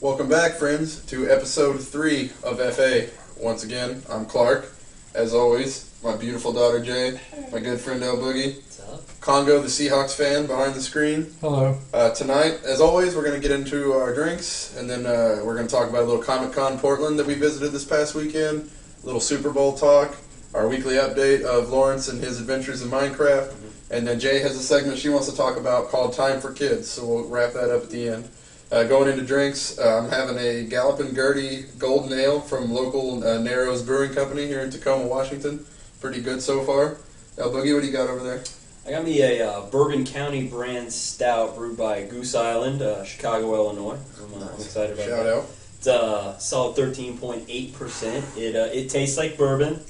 Welcome back, friends, to episode 3 of FA. Once again, I'm Clark. As always, my beautiful daughter Jay, my good friend El Boogie, What's up? Congo, the Seahawks fan behind the screen. Hello. Tonight, as always, we're going to get into our drinks, and then we're going to talk about a little Comic-Con Portland that we visited this past weekend, a little Super Bowl talk, our weekly update of Lawrence and his adventures in Minecraft, and then Jay has a segment she wants to talk about called Time for Kids, so we'll wrap that up at the end. Going into drinks, I'm having a Gallopin' Gertie Golden Ale from local Narrows Brewing Company here in Tacoma, Washington. Pretty good so far. El Boogie, what do you got over there? I got me a Bourbon County brand stout brewed by Goose Island, Chicago, Illinois. I'm excited about Shout that. out. It's a solid 13.8%. It tastes like bourbon,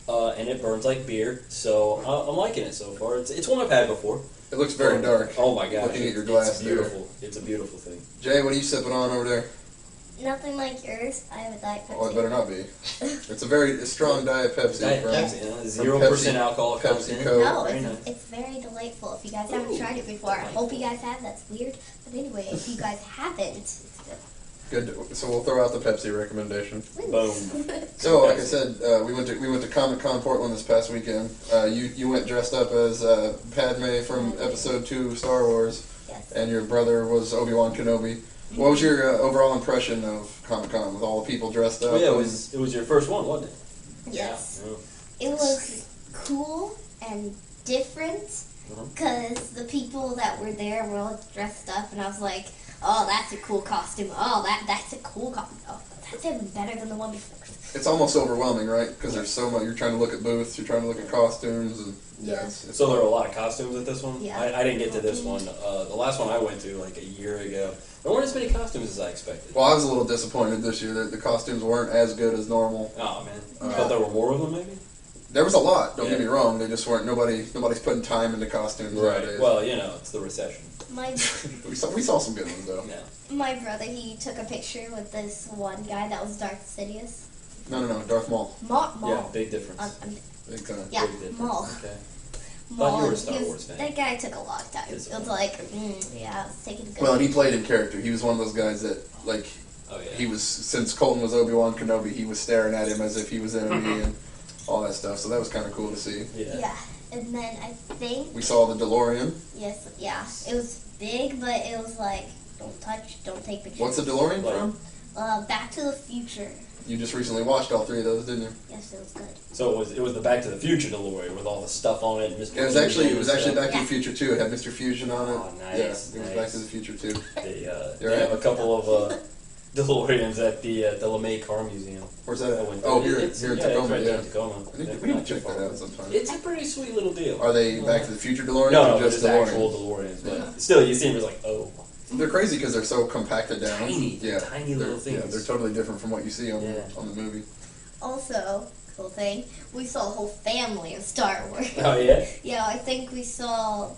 and it burns like beer. So I'm liking it so far. It's one I've had before. It looks very dark. Oh my gosh! Looking at your glass it's beautiful. It's a beautiful thing. Jay, what are you sipping on over there? Nothing like yours. I have a Diet Pepsi. Oh, it better not be. It's a very strong Diet Pepsi. Diet from, Pepsi, from 0% alcohol Pepsi content. Co. No, Very it's, nice. it's very delightful. If you guys haven't tried it before, I hope you guys have. That's weird. But anyway, if you guys haven't, it's good. Good. So we'll throw out the Pepsi recommendation. Boom. So, like I said, we went to Comic-Con Portland this past weekend. You went dressed up as Padme from Episode 2 of Star Wars, Yes. and your brother was Obi-Wan Kenobi. What was your overall impression of Comic-Con with all the people dressed up? Oh yeah, it was your first one, wasn't it? Yes. Yeah. It was cool and different because the people that were there were all dressed up, and I was like, oh, that's a cool costume. Oh, that's a cool costume. Oh, that's even better than the one before. It's almost overwhelming, right? Because there's so much. You're trying to look at booths, you're trying to look at costumes, and Yeah. it's So there were a lot of costumes at this one? Yeah. I didn't get to this one. The last one I went to like a year ago, there weren't as many costumes as I expected. Well, I was a little disappointed this year that the costumes weren't as good as normal. Oh man. No. I thought there were more of them maybe? There was a lot. Don't get Yeah. me wrong. They just weren't. Nobody's putting time into costumes nowadays. Well, you know, it's the recession. My we saw some good ones though. Yeah. my brother, he took a picture with this one guy that was Darth Sidious. No, Darth Maul. Maul. Yeah, big difference. Big time. Yeah, Big difference. Maul. Okay. Maul. you were a and Star he was- Wars fan. That guy took a long time. It It's was fine. like, yeah, I was taking a good Well, and he played in character. He was one of those guys that, like, Oh yeah. he was, since Colton was Obi-Wan Kenobi, he was staring at him as if he was enemy and all that stuff. So that was kind of cool to see. Yeah. Yeah, and then I think, We saw the DeLorean. yes, yeah, it was big, but it was like, don't touch, don't take pictures. What's the DeLorean Like- from? Back to the Future. You just recently watched all 3 of those, didn't you? Yes, it was good. So it was the Back to the Future DeLorean with all the stuff on it. And Mr. It was Fusion actually and Back to Yeah. the Future 2. It had Mr. Fusion on it. Oh, nice, Yeah, it was nice. Back to the Future 2. stuff. They You're have right. a couple of DeLoreans at the LeMay Car Museum. Where's that I at? went Oh, there. here It's- in yeah, Tacoma, it's right yeah. there in Tacoma. We need Not to too check far that out away. sometime. It's a pretty sweet little deal. Are they Back to the Future DeLoreans No, or they're just just DeLoreans? actual DeLoreans, but Yeah. still, you see them as like, oh, They're crazy because they're so compacted down. Tiny, yeah, tiny they're, little things. Yeah, they're totally different from what you see on Yeah. on the movie. Also, cool thing, we saw a whole family of Star Wars. oh yeah. Yeah, I think we saw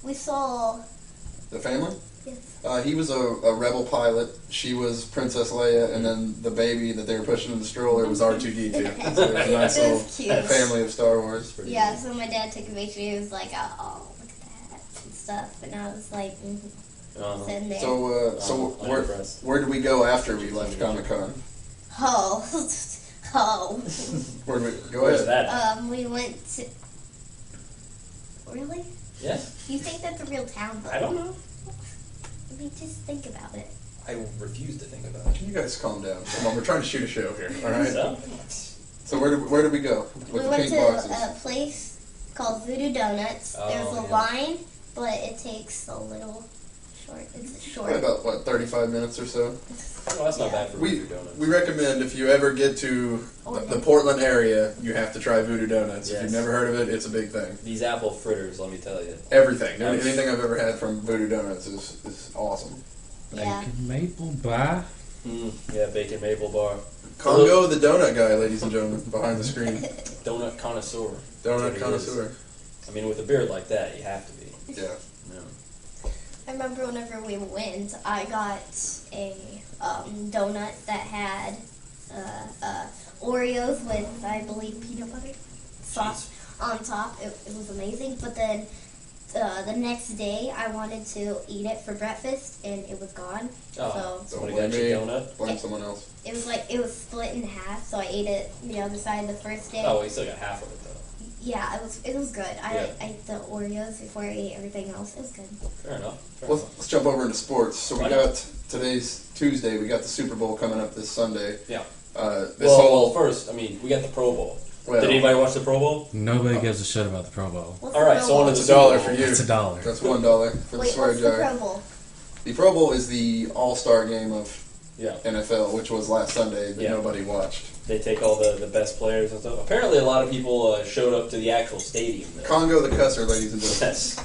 we saw, The family? yes. He was a rebel pilot. She was Princess Leia, and then the baby that they were pushing in the stroller was R2D2. So it was a nice It little was cute. family of Star Wars. Pretty Yeah, good. so my dad took a picture, he was like, oh, look at that, and stuff, and I was like, sitting there. So I'm impressed. where did we go after we left Comic Con? Oh, oh. Where did we go? Where's Ahead. that? We went to, really? Yeah. You think that's a real town? Though? I don't know. I mean, just think about it. I refuse to think about it. Can you guys calm down? Come on, we're trying to shoot a show here. All right. So, So where did we go? With We the went pink to boxes. a place called Voodoo Donuts. Oh, There's a yeah. line, but it takes a little short. It's a short. Probably about 35 minutes or so. well, that's not bad for We Voodoo Donuts. we recommend if you ever get to the Portland area, you have to try Voodoo Donuts. If Yes. you've never heard of it, it's a big thing. These apple fritters, let me tell you. Everything, Nice. anything I've ever had from Voodoo Donuts is awesome. Yeah. Bacon maple bar. Yeah, bacon maple bar. Congo, the donut guy, ladies and gentlemen, behind the screen. Donut connoisseur. Donut That's what he connoisseur. is. I mean, with a beard like that, you have to be. Yeah. No. I remember whenever we went, I got a donut that had Oreos with, I believe, peanut butter sauce on top. It was amazing. But then the next day I wanted to eat it for breakfast and it was gone. Oh, So somebody Don't got blame you me. donut. Blame someone else. it was like it was split in half. So I ate it the other side the first day. Oh, well, you still got half of it though. Yeah, it was good. Yeah. I ate the Oreos before I ate everything else. It was good. Fair enough. Fair Well, enough. let's jump over into sports. So we Right. got today's Tuesday. We got the Super Bowl coming up this Sunday. Yeah. This Well, whole first, I mean, we got the Pro Bowl. well, Did anybody watch the Pro Bowl? Nobody gives a shit about the Pro Bowl. What's All the right, Pro so on Bowl? to it's the $1 Super for Bowl. you. It's $1. That's $1 for the Wait, swear what's the jar. Pro Bowl? The Pro Bowl is the All-Star game of Yeah. NFL, which was last Sunday that Yeah. nobody watched. They take all the best players and stuff. Apparently, a lot of people showed up to the actual stadium. Though. Congo the Cusser, ladies and gentlemen. Yes.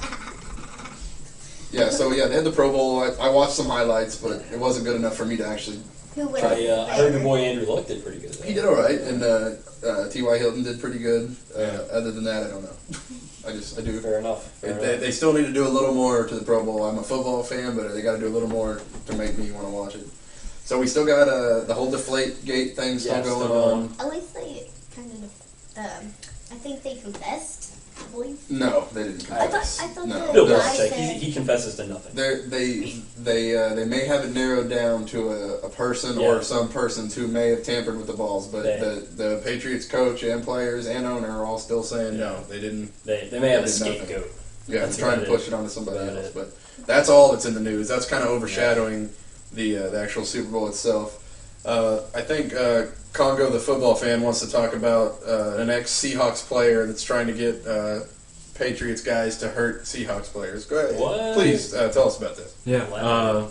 Yeah, so yeah, they had the Pro Bowl. I watched some highlights, but it wasn't good enough for me to actually. Who wins? I heard your boy Andrew Luck did pretty good. Though. He did all right, and T.Y. Hilton did pretty good. Yeah. Other than that, I don't know. I do. Fair enough. Fair enough. They still need to do a little more to the Pro Bowl. I'm a football fan, but they got to do a little more to make me want to watch it. So we still got the whole Deflate Gate thing still Yeah, going still on. At least they kind of. I think they confessed. I believe. No, they didn't confess. I thought no, the No, They're- guy say said- he confesses to nothing. They may have it narrowed down to a person Yeah. or some persons who may have tampered with the balls, but They- the Patriots coach and players and owner are all still saying no, they didn't. They may have a They did nothing. scapegoat. Yeah, That's they're trying to about push it onto somebody About else, it. but that's all that's in the news. That's kind of overshadowing the actual Super Bowl itself. I think Congo, the football fan, wants to talk about an ex-Seahawks player that's trying to get Patriots guys to hurt Seahawks players. Go ahead. What? Please tell us about this. Yeah. Wow.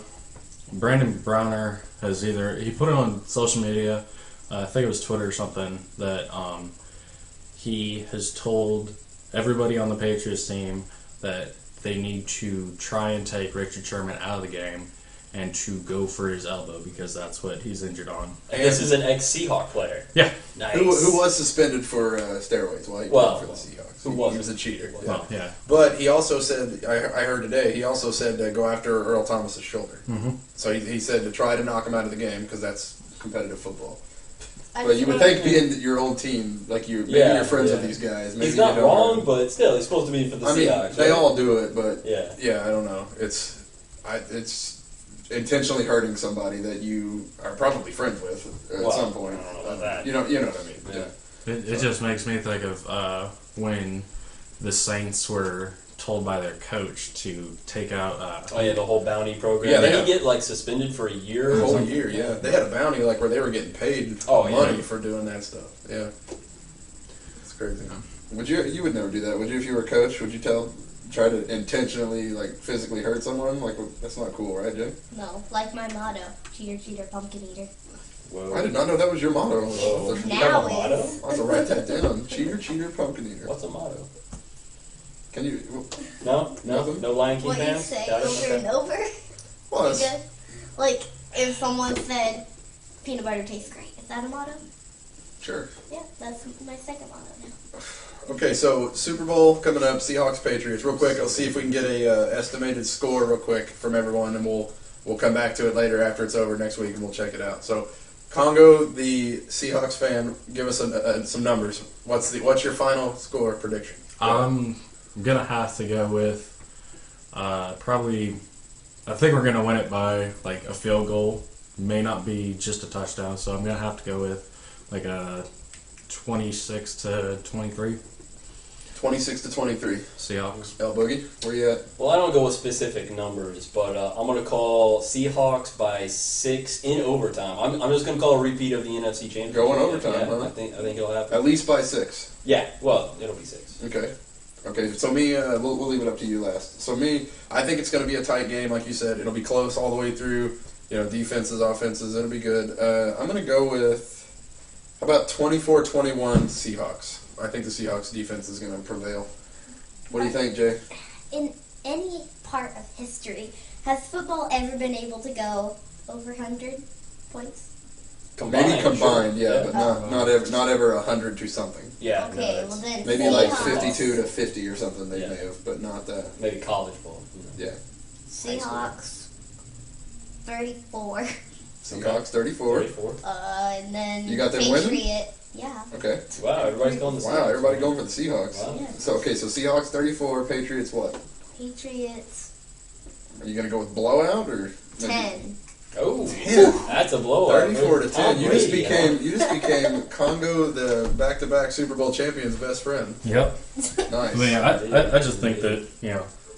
Brandon Browner has he put it on social media, I think it was Twitter or something, that he has told everybody on the Patriots team that they need to try and take Richard Sherman out of the game and to go for his elbow because that's what he's injured on. And this is an ex-Seahawk player. Yeah. Nice. Who was suspended for steroids while he Well, played for the Seahawks. who He wasn't? was a cheater. Yeah. Well, yeah. But he also said, I heard today, he also said to go after Earl Thomas's shoulder. Mm-hmm. So he said to try to knock him out of the game because that's competitive football. I But you would think- think being your old team, like maybe Yeah, you're friends yeah. with these guys. Maybe He's not you don't wrong, know. but still, he's supposed to be for the I mean, Seahawks. they right? all do it, but Yeah. I don't know. It's intentionally hurting somebody that you are probably friends with at Well, some point. I don't know about that. You know what I mean? Yeah. It just makes me think of when the Saints were told by their coach to take out. Oh yeah, the whole bounty program. Yeah, Did they he get like suspended for a year? The or whole something? year, yeah. They had a bounty like where they were getting paid Oh, yeah. money for doing that stuff. Yeah, it's crazy. Would you would never do that, would you? If you were a coach, would you try to intentionally like physically hurt someone? Like that's not cool, right, Jay? No, like my motto: cheater, cheater, pumpkin eater. Whoa. I did not know that was your motto. Whoa. I'll You have a Now motto? is. have to write that down. Cheater, cheater, pumpkin eater. What's a motto? Can you? No, Nothing? no Lion King What you fans. say Got it? over Okay. and over. Well, You it's- good? Like if someone said peanut butter tastes great, is that a motto? sure. Yeah, that's my second motto now. Okay, so Super Bowl coming up, Seahawks Patriots. Real quick, I'll see if we can get a estimated score real quick from everyone, and we'll come back to it later after it's over next week, and we'll check it out. So, Congo, the Seahawks fan, give us some numbers. What's your final score prediction? I'm gonna have to go with probably. I think we're gonna win it by like a field goal. May not be just a touchdown, so I'm gonna have to go with like a 26-23 26-23. Seahawks. El Boogie, where you at? Well, I don't go with specific numbers, but I'm going to call Seahawks by 6 in overtime. I'm just going to call a repeat of the NFC Championship. Going overtime, Yeah, huh? I think it'll happen. At least by 6. Yeah, well, it'll be 6. Okay. So me, we'll leave it up to you last. So me, I think it's going to be a tight game, like you said. It'll be close all the way through. Defenses, offenses. It'll be good. I'm going to go with how about 24-21 Seahawks. I think the Seahawks defense is going to prevail. What do you think, Jay? In any part of history, has football ever been able to go over 100 points? Maybe combined, sure. yeah, but not ever 100 to something. Yeah. Okay, no, well it's then Maybe like Seahawks. 52 to 50 or something they Yeah. may have, but not that. maybe college ball. Yeah. Seahawks 34. Seahawks 34. 34. And then You got them Patriot. winning? Yeah. Okay. Wow, everybody's going the Wow, Seahawks. everybody going for the Seahawks. Wow. Yeah. So Seahawks 34, Patriots what? Patriots. Are you gonna go with blowout or 10. Oh, 10? that's a blowout. 34 to Tom 10. You just Brady, became Congo, the back-to-back Super Bowl champion's best friend. Yep. Nice. But yeah, I just think that,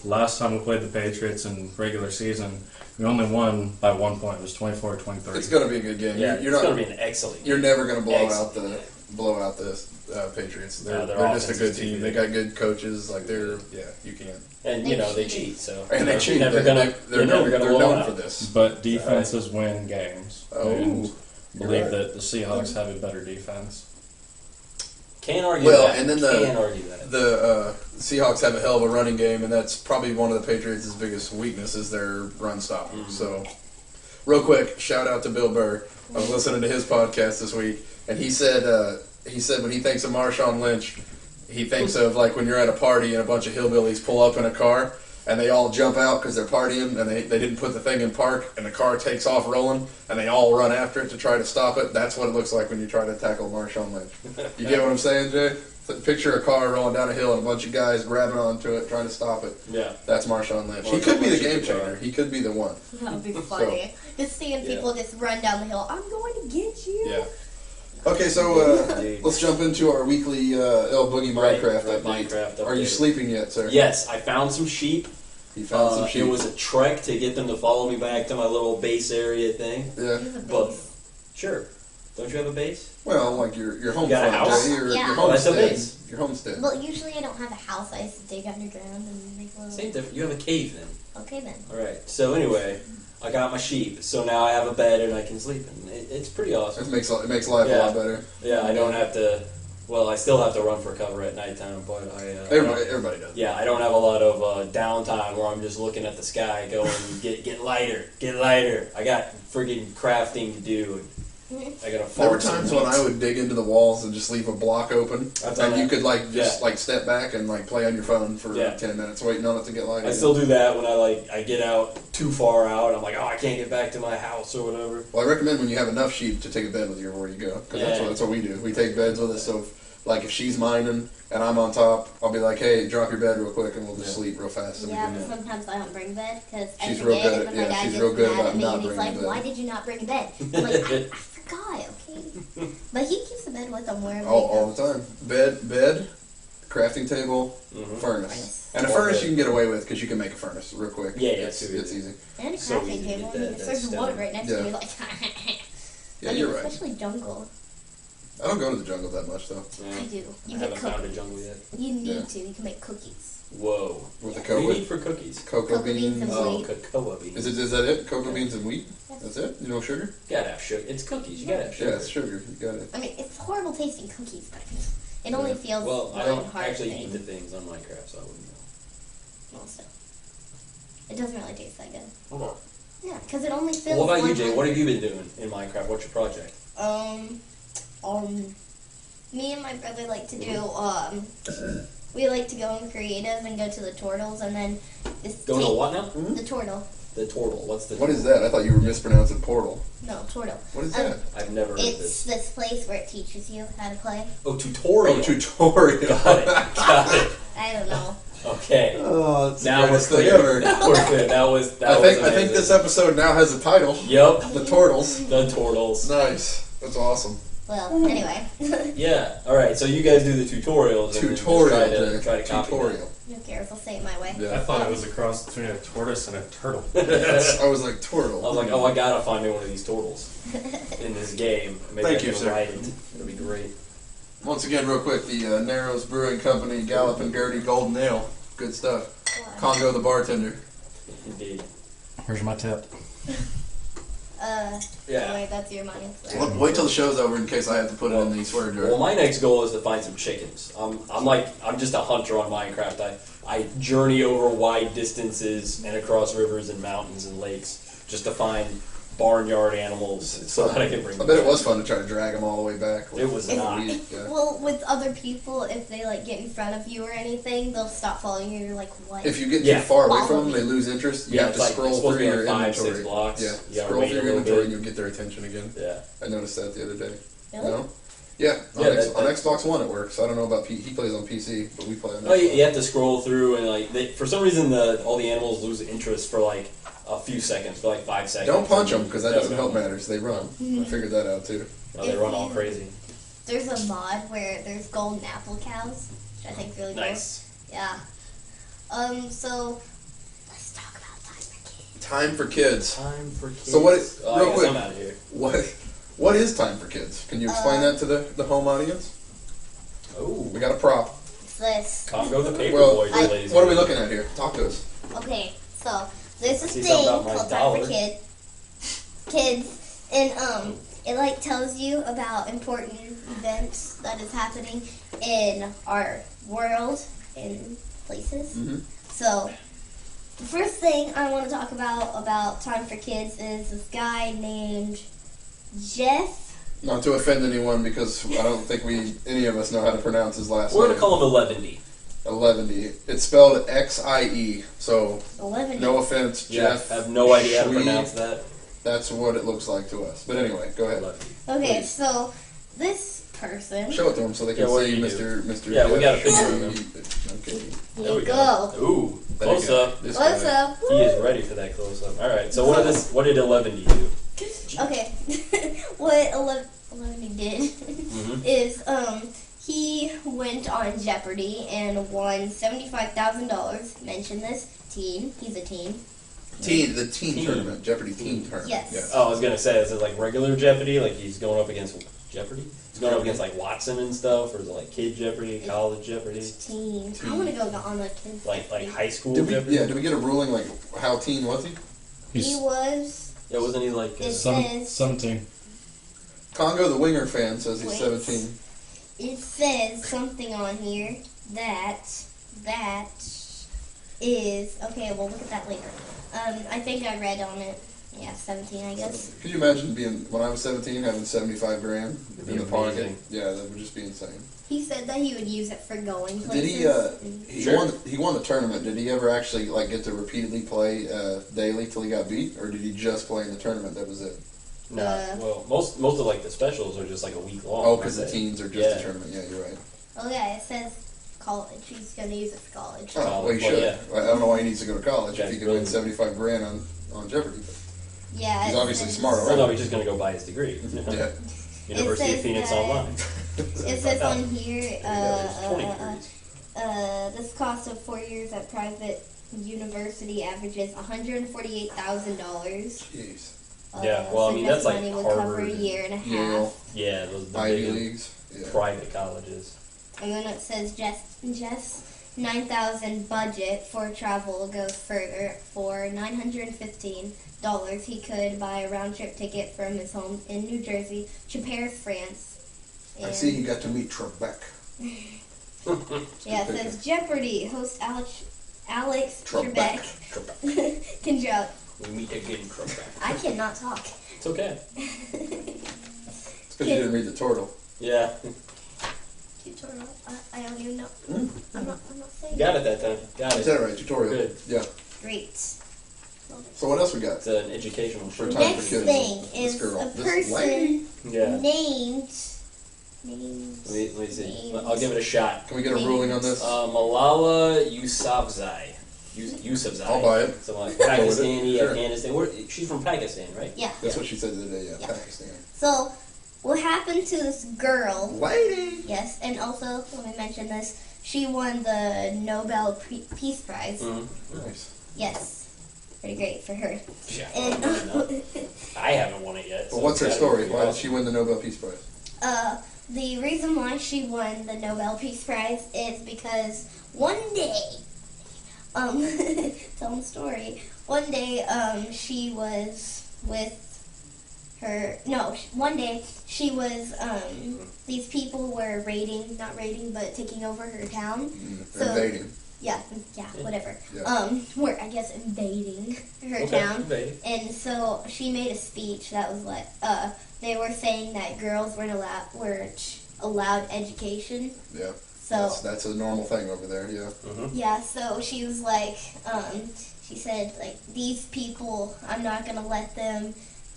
last time we played the Patriots in regular season, we only won by 1 point. It was 24-23. It's gonna be a good game. Yeah, You're it's not. going to be an excellent game. You're never gonna blow Excellent. out the Patriots. They're No, their just a offense good is too team. good. They got good coaches. Like you can't. And, they cheat, so. And they cheat. Never They're known blow for out. this. But defenses win games. Oh. And believe Right. that the Seahawks have a better defense. Can't argue Well, that. and then Can't argue that. the Seahawks have a hell of a running game, and that's probably one of the Patriots' biggest weakness is their run stop. Mm-hmm. So, real quick, shout out to Bill Burr. I was listening to his podcast this week, and he said when he thinks of Marshawn Lynch, he thinks of like when you're at a party and a bunch of hillbillies pull up in a car and they all jump out because they're partying and they didn't put the thing in park and the car takes off rolling and they all run after it to try to stop it. That's what it looks like when you try to tackle Marshawn Lynch. You get what I'm saying, Jay? Picture a car rolling down a hill and a bunch of guys grabbing onto it trying to stop it. Yeah. That's Marshawn Lynch. He Marshawn could be the Lynch game is the guy. changer. He could be the one. That would be funny. Just seeing people just run down the hill. I'm going to get you. Yeah. Okay, so Indeed. let's jump into our weekly El Boogie Minecraft Right, update. Minecraft Are you update. sleeping yet, sir? Yes, I found some sheep. You found some sheep. It was a trek to get them to follow me back to my little base area thing. Yeah. You have a But base. Sure. Don't you have a base? Well, like your home got a front, house? Jay, your Yeah. Oh, that's a homestead. base. Your homestead. Well, usually I don't have a house. I used to dig underground and make a little. Same difference. You have a cave then. Okay then. All right. So anyway, I got my sheep. So now I have a bed and I can sleep. And it's pretty awesome. It makes life a Yeah. lot better. Yeah, I don't have to. Well, I still have to run for cover at nighttime, but Everybody does. Yeah, I don't have a lot of downtime where I'm just looking at the sky going, get lighter, get lighter. I got friggin' crafting to do. I gotta There were farm some times when I would dig into the walls and just leave a block open, I've done and you that. could Yeah. like step back and like play on your phone for Yeah. 10 minutes, waiting on it to get light. I still do that when I get out too far out. I'm like, oh, I can't get back to my house or whatever. Well, I recommend when you have enough sheep to take a bed with you everywhere you go, because Yeah. that's what we do. We take beds with us. So, if she's mining and I'm on top, I'll be like, "Hey, drop your bed real quick, and we'll just sleep real fast." And Yeah, we but can, sometimes I don't bring bed because I She's real forget, good at- and then my yeah, dad she's gets real good mad about at me not and he's bringing like, a bed. "Why did you not bring a bed?" I'm like, I forgot, okay. But he keeps the bed with him wherever all we the go. time. Bed, crafting table, Mhm. furnace. And a Well, furnace good. you can get away with because you can make a furnace real quick. Yeah, it's too easy. it's easy. And a So crafting easy to table. get And that there's stone. wood right next Yeah. to me, like. Yeah, Like, you're right. Especially jungle. I don't go to the jungle that much though. Yeah. I do. You I can haven't cook. found a jungle yet. You need Yeah. to. You can make cookies. Whoa. With the What do you cocoa, need for cookies? cocoa Cocoa beans beans. and Oh, wheat. cocoa beans. Is that it? Cocoa Yeah. beans and wheat. Yes. That's it. You know sugar? You gotta have sugar. It's cookies. You gotta have sugar. Yeah, it's sugar. You got it. I mean, it's horrible tasting cookies, but it only Yeah. feels Well, I like don't hard actually thing. eat the things on Minecraft, so I wouldn't know. Also, it doesn't really taste that good. Okay. Yeah, because it only Well, feels. what about you, one Jay? time. What have you been doing in Minecraft? What's your project? Me and my brother like to do, we like to go in creative and go to the Tortles and then just Going to take what now? the Tortle. The Tortle. What's the What is that? I thought you were mispronouncing portal. No, Tortle. What is that? I've never heard of It's this. this place where it teaches you how to play. Oh, tutorial. Oh, tutorial. Got it. Got it. I don't know. Okay. Oh, it's Now the we're greatest thing clear. ever. Now we're clear. That was I think amazing. this episode now has a title. Yep. The Tortles. The Tortles. Nice. That's awesome. Well, anyway. Yeah. All right. So you guys do the tutorials. And then just Tutorial, Jay. try to copy Tutorial. Who cares? I'll say it my way. I Yeah. thought it was a cross between a tortoise and a turtle. that. I was like, I Tortle. was like, oh, I gotta find me one of these turtles in this game. Maybe Thank I you, can sir. write it. It'll be great. Once again, real quick, the Narrows Brewing Company, Gallop and Gertie Golden Ale. Good stuff. Congo the bartender. Indeed. Where's my tip? Yeah. Anyway, that's your money. So. Wait till the show's over in case I have to put it in the swear jar. Well, my next goal is to find some chickens. I'm just a hunter on Minecraft. I journey over wide distances and across rivers and mountains and lakes just to find barnyard animals so that I can bring I them bet it back. was fun to try to drag them all the way back. It was If- not. Yeah. Well, with other people, if they like get in front of you or anything, they'll stop following you. You're like, what? If you get Yeah. too far away Follow from them, me. they lose interest. You Yeah, have it's to like- scroll it's supposed through to be your like 5, inventory. 6 blocks. Yeah, You gotta scroll wait through a your little inventory bit. and you'll get their attention again. Yeah. I noticed that the other day. Really? No? Yeah, Yeah, on Xbox One it works. I don't know about he plays on PC, but we play on Xbox. Oh, you have to scroll through and for some reason all the animals lose interest for like a few seconds, for like 5 seconds. Don't punch them because that doesn't help matters. They run. I figured that out too. Oh, they run all crazy. There's a mod where there's golden apple cows, which I think is really cool. Nice. Yeah. So let's talk about Time for kids. Time for kids. So what? Oh, Real I guess quick. I'm out of here. What is Time for Kids? Can you explain that to the home audience? Oh, We got a prop. It's this. Congo the paper Well, boy, ladies. what are we looking at here? Talk to us. Okay, so there's this See thing something about my called Time for dollar? Kids, and it like tells you about important events that is happening in our world and places. Mm-hmm. So the first thing I want to talk about Time for Kids is this guy named Jeff. Not to offend anyone, because I don't think any of us know how to pronounce his last We're name. gonna call him 11D. 11D. It's spelled XIE. So 11. no offense, Jeff. I have no idea how to Schwee. pronounce that. That's what it looks like to us. But anyway, go ahead. 11D. Okay, Please. so this person. Show it to them so they can Yeah, what see do you Mr. Yeah, we Jeff got a picture of Schwee. Okay. Here There you we go. Ooh, There you close go. up. This What's guy. up? He is ready for that close up. All right. So what did 11D do? Okay, what 11 did Mhm. is he went on Jeopardy and won $75,000. Mention this teen. He's a teen. The teen Teen. tournament. Jeopardy teen tournament. Yes. Yeah. Oh, I was gonna say, is it like regular Jeopardy? Like he's going up against Jeopardy? He's going up against like Watson and stuff, or is it like kid Jeopardy, college Jeopardy, Teen. Teen. I want to go on the kids. like high school Did we, Jeopardy? did we get a ruling like how teen was he? He He's was. Yeah, wasn't he like? It some, says 17. Congo the Winger fan says he's Wait. 17. it says something on here that is okay. We'll look at that later. I think I read on it. Yeah, 17, I guess. Could you imagine when I was 17 having 75 grand It'd be in the pocket? amazing. Yeah, that would just be insane. He said that he would use it for going Did places. he? Sure. He won the tournament. Did he ever actually like get to repeatedly play daily till he got beat, or did he just play in the tournament? That was it. No. Uh, Well, most of like the specials are just like a week long. Oh, because the aren't they? teens are just Yeah. a tournament. Yeah, you're right. Oh yeah, it says college. He's gonna use it for college. Oh, well, he Well, should. yeah. I don't know why he needs to go to college if Okay, he could win brilliant. 75 grand on Jeopardy. Yeah, He's it obviously says- smart Well, already. no, he's just gonna go buy his degree. Yeah. University It of Phoenix says that- Online. It says on here, There's 20 degrees. this cost of 4 years at private university averages $148,000. Jeez. Yeah, well, I so mean, this that's like money would cover a Harvard, year and a half. Yale, Yeah, those the Ivy big Leagues. Yeah. private colleges. And then it says Jeff's $9,000 budget for travel goes further. For $915, he could buy a round trip ticket from his home in New Jersey to Paris, France. I see he got to meet Trebek. Yeah, it says Jeopardy host Alex Trebek. Trebek can jump. We meet again, Trebek. I cannot talk. It's okay. It's because you didn't read the Tortle. Yeah, Tutorial. I don't even know. Hmm? I'm not saying. got it that time. Got You it. said it right, tutorial. Good. Yeah. Great. So what else we got? It's an educational For show. time Next for kids. thing This is girl. a This lady. person Yeah. named. Let me see. I'll give it a shot. Can we get a ruling on this? Malala Yousafzai. Yousafzai. I'll buy it. Something like Go with it. Pakistani, Sure. Afghanistan. She's from Pakistan, right? Yeah. That's what she said the other day, yeah. Yeah. Pakistan. So, what happened to this girl? Lady! Yes, and also let me mention this. She won the Nobel Peace Prize. Mm-hmm. Nice. Yes, pretty great for her. Yeah. And I haven't won it yet. Well, so what's her it's story? gotta be Why did awesome. she win the Nobel Peace Prize? the reason why she won the Nobel Peace Prize is because one day, telling the story. One day, she was with her. No, one day she was. These people were not raiding, but taking over her town. So- Invading. Yeah, whatever. Yeah. We're I guess invading her Okay, town. invading. And so she made a speech that was like, they were saying that girls weren't allowed education. Yeah. So That's a normal thing over there, yeah. Mm-hmm. yeah, so she was like, she said like, these people, I'm not gonna let them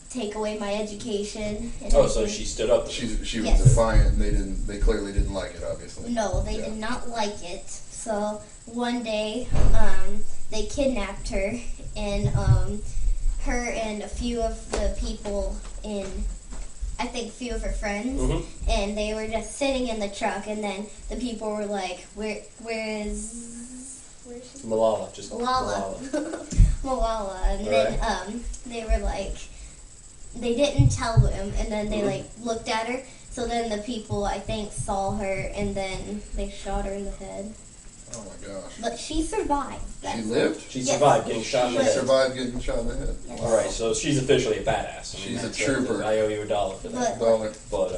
take away my education. And Oh, so everything. she stood up. She was Yes. defiant, and they clearly didn't like it, obviously. No, they Yeah. did not like it. So one day, they kidnapped her, and her and a few of the people I think a few of her friends, Mhm. and they were just sitting in the truck, and then the people were like, where's she? Malala, just Malala. Malala. And Right. then they were like, they didn't tell them, and then they like looked at her. So then the people, I think, saw her, and then they shot her in the head. Oh my gosh. But she survived. She lived? She Yes. survived getting shot in the She head. survived getting shot in the head. Yes. All right, so she's officially a badass. I mean, She's a that's trooper. I owe you $1 for that. Dollar. But Do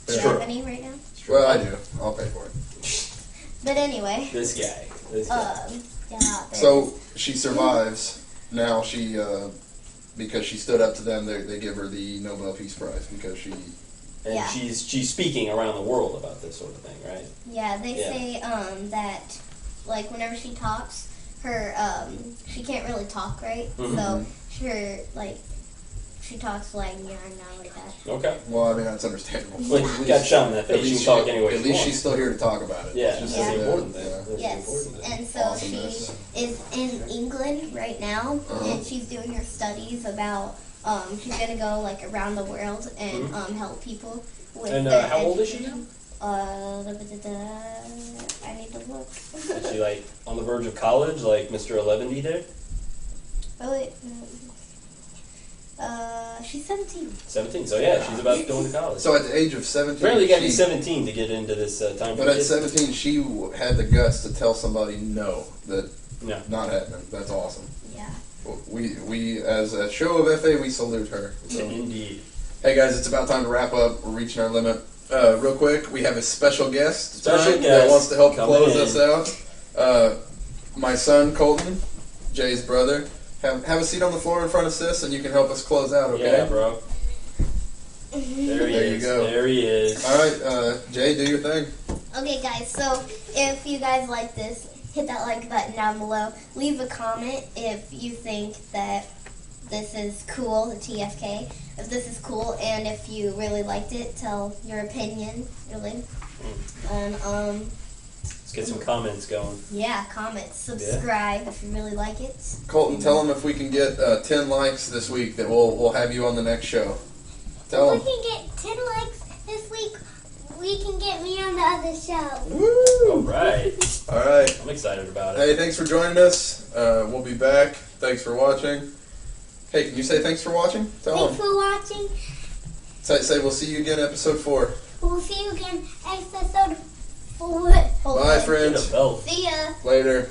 it's you true. have any right now? It's true. Well, I do. I'll pay for it. But anyway, This guy. yeah. So she survives. Now she, because she stood up to them, they give her the Nobel Peace Prize because she. And Yeah. she's speaking around the world about this sort of thing, right? Yeah, they Yeah. say that like whenever she talks, her she can't really talk right, so her like she talks like like that. Okay. Well, I mean that's understandable. Well, you got shot in the At face. You least can talk any way At you least want. she's still here to talk about it. Yeah, It's just that's the Yeah. important thing. Yeah. That's the Yes, important thing. and so Awesomeness. she is in England right now, Uh-huh. and she's doing her studies about. She's gonna go like around the world and help people with. And their how old is she now? I need to look. Is she like on the verge of college, like Mr. 11 did? Oh wait, she's 17. 17. So yeah, she's about to go into college. So at the age of 17, Apparently, you got to be she- 17 to get into this time. But at 17, she had the guts to tell somebody no, that No. not happening. That's awesome. Yeah. We as a show of FA, we salute her. So. Indeed. Hey guys, it's about time to wrap up. We're reaching our limit. Real quick, we have a special guest Special tonight guest that wants to help coming close in. us out. My son Colton, Jay's brother. Have a seat on the floor in front of Sis, and you can help us close out. Okay? Yeah, bro. There he There you is. go. There he is. All right, Jay, do your thing. Okay, guys. So if you guys like this, hit that like button down below. Leave a comment if you think that this is cool, the TFK. If this is cool, and if you really liked it, tell your opinion. Really. And Let's get some comments going. yeah, comment, subscribe if you really like it. Colton, tell them if we can get 10 likes this week, that we'll have you on the next show. Tell If them. we can get 10 likes this week, we can get me on the other show. All right. All right. I'm excited about it. Hey, thanks for joining us. We'll be back. Thanks for watching. Hey, can you say thanks for watching? Tell Thanks them. for watching. Say we'll see you again, episode 4. We'll see you again episode 4. Bye, Get a friends. belt. See ya. Later.